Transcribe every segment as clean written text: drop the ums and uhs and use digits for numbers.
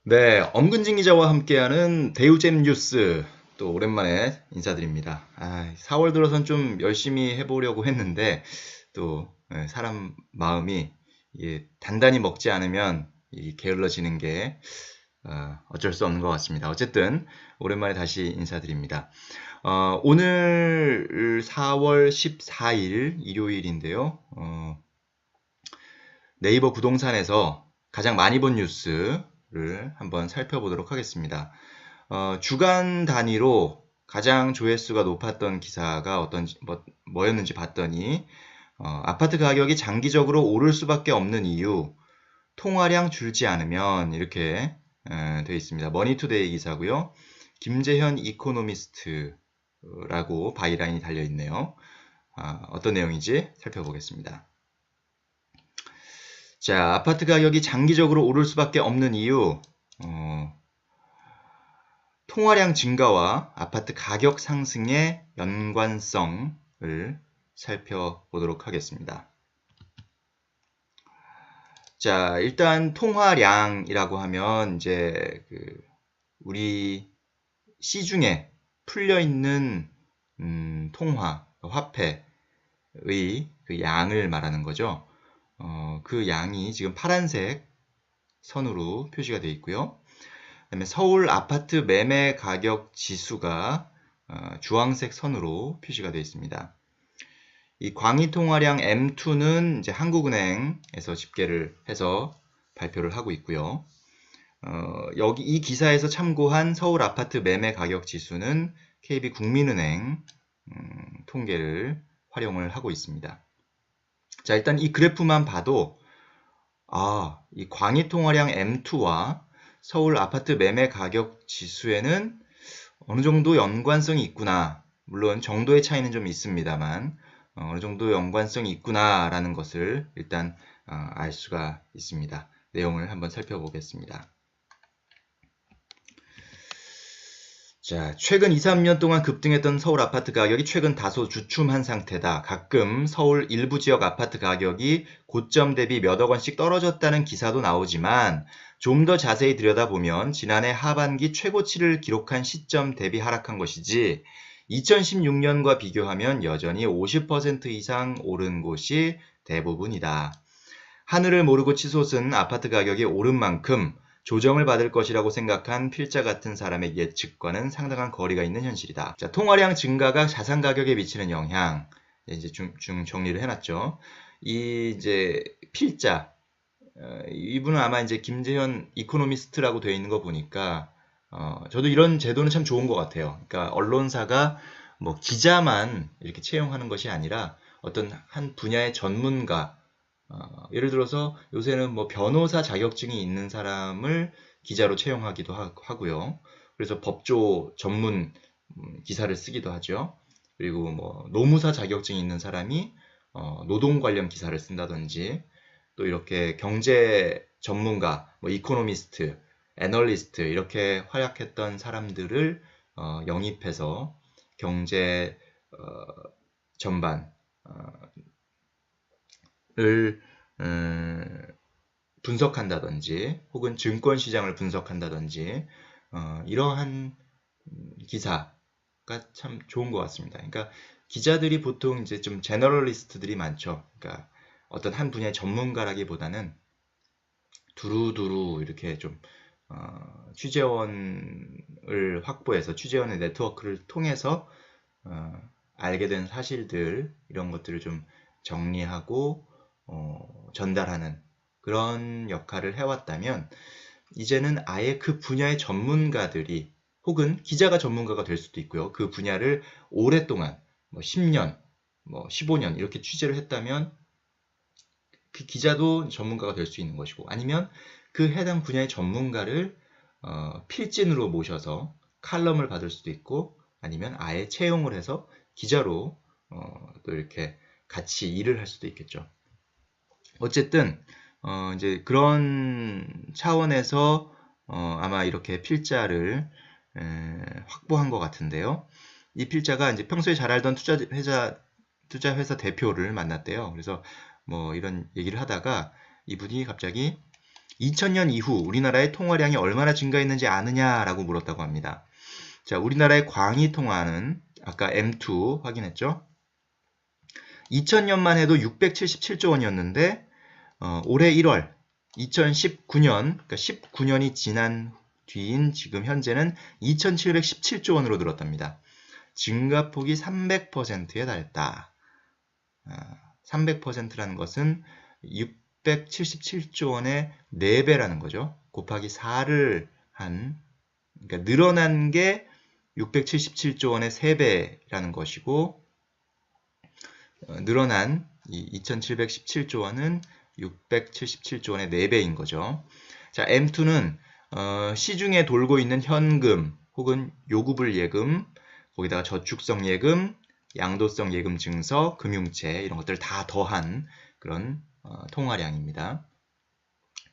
네, 엄근진 기자와 함께하는 대우잼 뉴스 또 오랜만에 인사드립니다. 4월 들어선 좀 열심히 해보려고 했는데 또 사람 마음이 이게 단단히 먹지 않으면 이 게을러지는 게 어쩔 수 없는 것 같습니다. 어쨌든 오랜만에 다시 인사드립니다. 오늘 4월 14일 일요일인데요. 네이버 부동산에서 가장 많이 본 뉴스를 한번 살펴보도록 하겠습니다. 주간 단위로 가장 조회수가 높았던 기사가 뭐였는지 봤더니 아파트 가격이 장기적으로 오를 수밖에 없는 이유, 통화량 줄지 않으면 이렇게 되어 있습니다. 머니투데이 기사고요. 김재현 이코노미스트라고 바이라인이 달려 있네요. 어떤 내용인지 살펴보겠습니다. 자, 아파트 가격이 장기적으로 오를 수밖에 없는 이유, 통화량 증가와 아파트 가격 상승의 연관성을 살펴보도록 하겠습니다. 자, 일단 통화량이라고 하면 이제 우리 시중에 풀려 있는 통화, 화폐의 그 양을 말하는 거죠. 그 양이 지금 파란색 선으로 표시가 되어 있고요. 그다음에 서울 아파트 매매 가격 지수가 주황색 선으로 표시가 되어 있습니다. 이 광의 통화량 M2는 이제 한국은행에서 집계를 해서 발표를 하고 있고요. 여기 이 기사에서 참고한 서울 아파트 매매 가격 지수는 KB국민은행 통계를 활용을 하고 있습니다. 자, 일단 이 그래프만 봐도 이 광의 통화량 M2와 서울 아파트 매매 가격 지수에는 어느 정도 연관성이 있구나. 물론 정도의 차이는 좀 있습니다만 어느 정도 연관성이 있구나라는 것을 일단 알 수가 있습니다. 내용을 한번 살펴보겠습니다. 자, 최근 2, 3년 동안 급등했던 서울 아파트 가격이 최근 다소 주춤한 상태다. 가끔 서울 일부 지역 아파트 가격이 고점 대비 몇억 원씩 떨어졌다는 기사도 나오지만 좀 더 자세히 들여다보면 지난해 하반기 최고치를 기록한 시점 대비 하락한 것이지 2016년과 비교하면 여전히 50% 이상 오른 곳이 대부분이다. 하늘을 모르고 치솟은 아파트 가격이 오른 만큼 조정을 받을 것이라고 생각한 필자 같은 사람의 예측과는 상당한 거리가 있는 현실이다. 자, 통화량 증가가 자산 가격에 미치는 영향 이제 정리를 해놨죠. 이 이제 필자 이분은 아마 이제 김재현 이코노미스트라고 되어 있는 거 보니까 저도 이런 제도는 참 좋은 것 같아요. 그러니까 언론사가 뭐 기자만 이렇게 채용하는 것이 아니라 어떤 한 분야의 전문가 예를 들어서 요새는 뭐 변호사 자격증이 있는 사람을 기자로 채용하기도 하고요. 그래서 법조 전문 기사를 쓰기도 하죠. 그리고 뭐 노무사 자격증이 있는 사람이 노동 관련 기사를 쓴다든지 또 이렇게 경제 전문가, 뭐 이코노미스트, 애널리스트 이렇게 활약했던 사람들을 영입해서 경제 전반을 분석한다든지 혹은 증권 시장을 분석한다든지 이러한 기사가 참 좋은 것 같습니다. 그러니까 기자들이 보통 이제 좀 제너럴리스트들이 많죠. 그러니까 어떤 한 분야의 전문가라기보다는 두루두루 이렇게 좀 취재원을 확보해서 취재원의 네트워크를 통해서 알게 된 사실들 이런 것들을 좀 정리하고 전달하는 그런 역할을 해왔다면 이제는 아예 그 분야의 전문가들이 혹은 기자가 전문가가 될 수도 있고요. 그 분야를 오랫동안 뭐 10년, 뭐 15년 이렇게 취재를 했다면 그 기자도 전문가가 될 수 있는 것이고 아니면 그 해당 분야의 전문가를 필진으로 모셔서 칼럼을 받을 수도 있고 아니면 아예 채용을 해서 기자로 또 이렇게 같이 일을 할 수도 있겠죠. 어쨌든 이제 그런 차원에서 아마 이렇게 필자를 확보한 것 같은데요. 이 필자가 이제 평소에 잘 알던 투자회사 대표를 만났대요. 그래서 뭐 이런 얘기를 하다가 이분이 갑자기 2000년 이후 우리나라의 통화량이 얼마나 증가했는지 아느냐라고 물었다고 합니다. 자, 우리나라의 광의 통화는 아까 M2 확인했죠? 2000년만 해도 677조 원이었는데 올해 1월 2019년, 그러니까 19년이 지난 뒤인 지금 현재는 2717조 원으로 늘었답니다. 증가폭이 300%에 달했다. 300%라는 것은 677조 원의 4배라는 거죠. 곱하기 4를 한, 그러니까 늘어난 게 677조 원의 3배라는 것이고, 늘어난 이 2717조 원은 677조 원의 4배인 거죠. 자, M2는 시중에 돌고 있는 현금 혹은 요구불 예금, 거기다가 저축성 예금, 양도성 예금 증서, 금융채 이런 것들을 다 더한 그런 통화량입니다.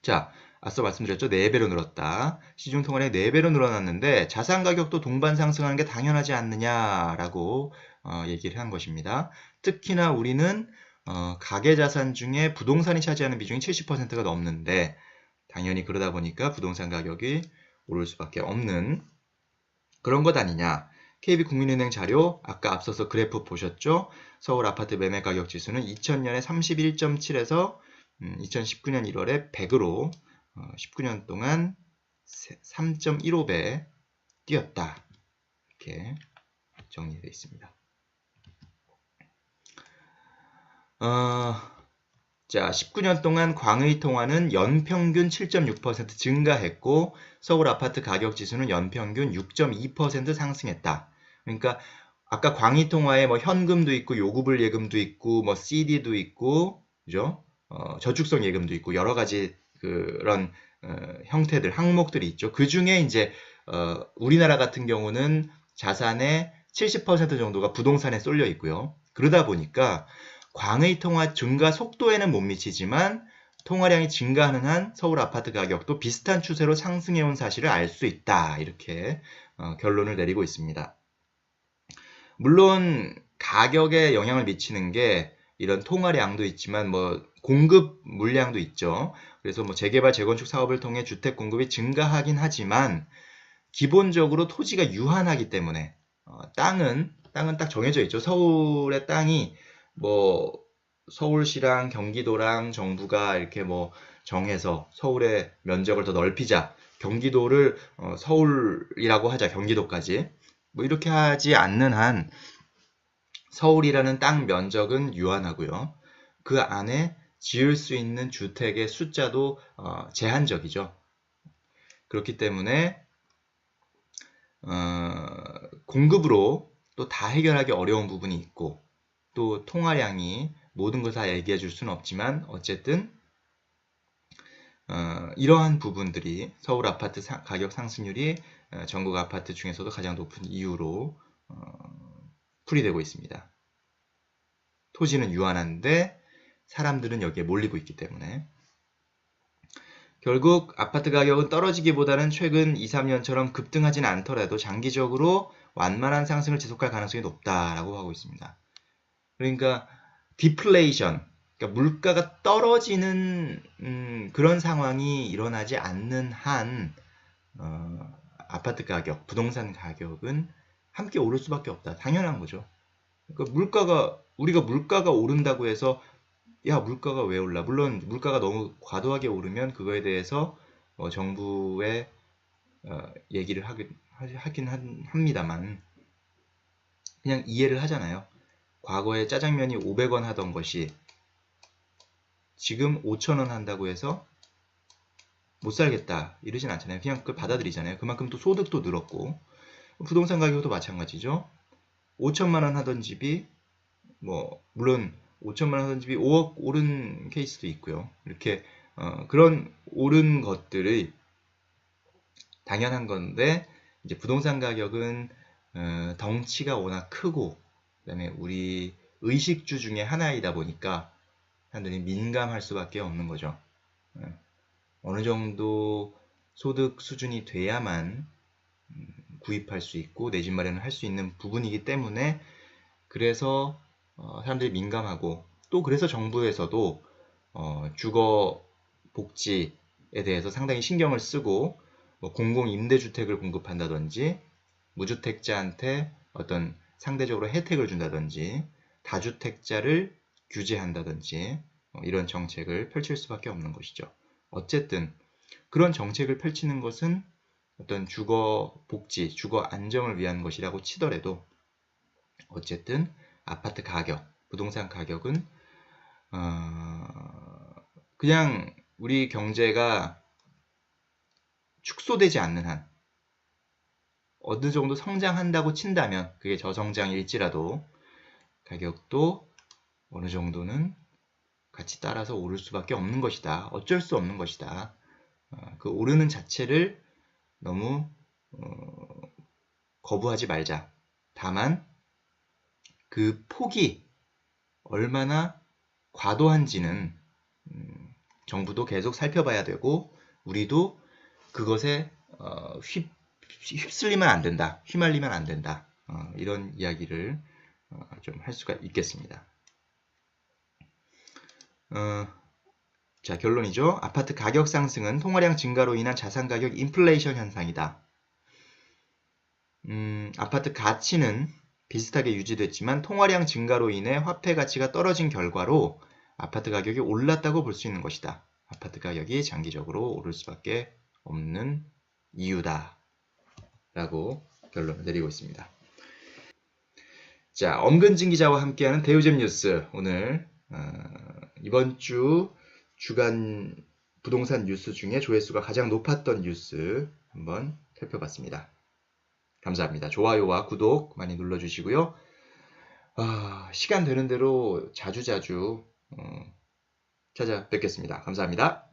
자, 앞서 말씀드렸죠. 4배로 늘었다. 시중 통화량이 4배로 늘어났는데 자산 가격도 동반 상승하는 게 당연하지 않느냐라고 얘기를 한 것입니다. 특히나 우리는 가계자산 중에 부동산이 차지하는 비중이 70%가 넘는데 당연히 그러다 보니까 부동산 가격이 오를 수밖에 없는 그런 것 아니냐. KB국민은행 자료 아까 앞서서 그래프 보셨죠? 서울 아파트 매매 가격 지수는 2000년에 31.7에서 2019년 1월에 100으로 19년 동안 3.15배 뛰었다. 이렇게 정리되어 있습니다. 자, 19년 동안 광의 통화는 연평균 7.6% 증가했고 서울 아파트 가격 지수는 연평균 6.2% 상승했다. 그러니까 아까 광의 통화에 뭐 현금도 있고 요구불 예금도 있고 뭐 CD도 있고 그죠? 저축성 예금도 있고 여러 가지 그런 형태들 항목들이 있죠. 그 중에 이제 우리나라 같은 경우는 자산의 70% 정도가 부동산에 쏠려 있고요. 그러다 보니까 광의 통화 증가 속도에는 못 미치지만 통화량이 증가하는 한 서울 아파트 가격도 비슷한 추세로 상승해온 사실을 알 수 있다. 이렇게 결론을 내리고 있습니다. 물론 가격에 영향을 미치는 게 이런 통화량도 있지만 뭐 공급 물량도 있죠. 그래서 뭐 재개발 재건축 사업을 통해 주택 공급이 증가하긴 하지만 기본적으로 토지가 유한하기 때문에 땅은 딱 정해져 있죠. 서울의 땅이 뭐 서울시랑 경기도랑 정부가 이렇게 뭐 정해서 서울의 면적을 더 넓히자. 경기도를 서울이라고 하자. 경기도까지. 뭐 이렇게 하지 않는 한 서울이라는 땅 면적은 유한하고요. 그 안에 지을 수 있는 주택의 숫자도 제한적이죠. 그렇기 때문에 공급으로 또 다 해결하기 어려운 부분이 있고 또 통화량이 모든 걸 다 얘기해 줄 수는 없지만 어쨌든 이러한 부분들이 서울 아파트 가격 상승률이 전국 아파트 중에서도 가장 높은 이유로 풀이되고 있습니다. 토지는 유한한데 사람들은 여기에 몰리고 있기 때문에 결국 아파트 가격은 떨어지기보다는 최근 2, 3년처럼 급등하진 않더라도 장기적으로 완만한 상승을 지속할 가능성이 높다라고 하고 있습니다. 그러니까 디플레이션, 그러니까 물가가 떨어지는 그런 상황이 일어나지 않는 한 아파트 가격, 부동산 가격은 함께 오를 수밖에 없다. 당연한 거죠. 그러니까 우리가 물가가 오른다고 해서 야, 물가가 왜 올라? 물론 물가가 너무 과도하게 오르면 그거에 대해서 정부의 얘기를 하긴 합니다만 그냥 이해를 하잖아요. 과거에 짜장면이 500원 하던 것이 지금 5,000원 한다고 해서 못 살겠다 이러진 않잖아요. 그냥 그걸 받아들이잖아요. 그만큼 또 소득도 늘었고 부동산 가격도 마찬가지죠. 5천만 원 하던 집이 뭐 물론 5천만 원 하던 집이 5억 오른 케이스도 있고요. 이렇게 그런 오른 것들이 당연한 건데 이제 부동산 가격은 덩치가 워낙 크고 그다음에 우리 의식주 중에 하나이다 보니까 사람들이 민감할 수밖에 없는 거죠. 어느 정도 소득 수준이 돼야만 구입할 수 있고 내 집 마련을 할 수 있는 부분이기 때문에 그래서 사람들이 민감하고 또 그래서 정부에서도 주거 복지 대해서 상당히 신경을 쓰고 뭐 공공임대주택을 공급한다든지 무주택자한테 어떤 상대적으로 혜택을 준다든지 다주택자를 규제한다든지 이런 정책을 펼칠 수밖에 없는 것이죠. 어쨌든 그런 정책을 펼치는 것은 어떤 주거 복지, 주거 안정을 위한 것이라고 치더라도 어쨌든 아파트 가격, 부동산 가격은 그냥 우리 경제가 축소되지 않는 한 어느 정도 성장한다고 친다면 그게 저성장일지라도 가격도 어느 정도는 같이 따라서 오를 수밖에 없는 것이다. 어쩔 수 없는 것이다. 그 오르는 자체를 너무 거부하지 말자. 다만 그 폭이 얼마나 과도한지는 정부도 계속 살펴봐야 되고 우리도 그것에 휩쓸리면 안 된다. 휘말리면 안 된다. 이런 이야기를 좀 할 수가 있겠습니다. 자, 결론이죠. 아파트 가격 상승은 통화량 증가로 인한 자산가격 인플레이션 현상이다. 아파트 가치는 비슷하게 유지됐지만 통화량 증가로 인해 화폐 가치가 떨어진 결과로 아파트 가격이 올랐다고 볼 수 있는 것이다. 아파트 가격이 장기적으로 오를 수밖에 없는 이유다. 라고 결론을 내리고 있습니다. 자, 엄근진 기자와 함께하는 대우잼 뉴스. 오늘 이번 주 주간 부동산 뉴스 중에 조회수가 가장 높았던 뉴스 한번 살펴봤습니다. 감사합니다. 좋아요와 구독 많이 눌러주시고요. 시간 되는 대로 자주자주 찾아뵙겠습니다. 감사합니다.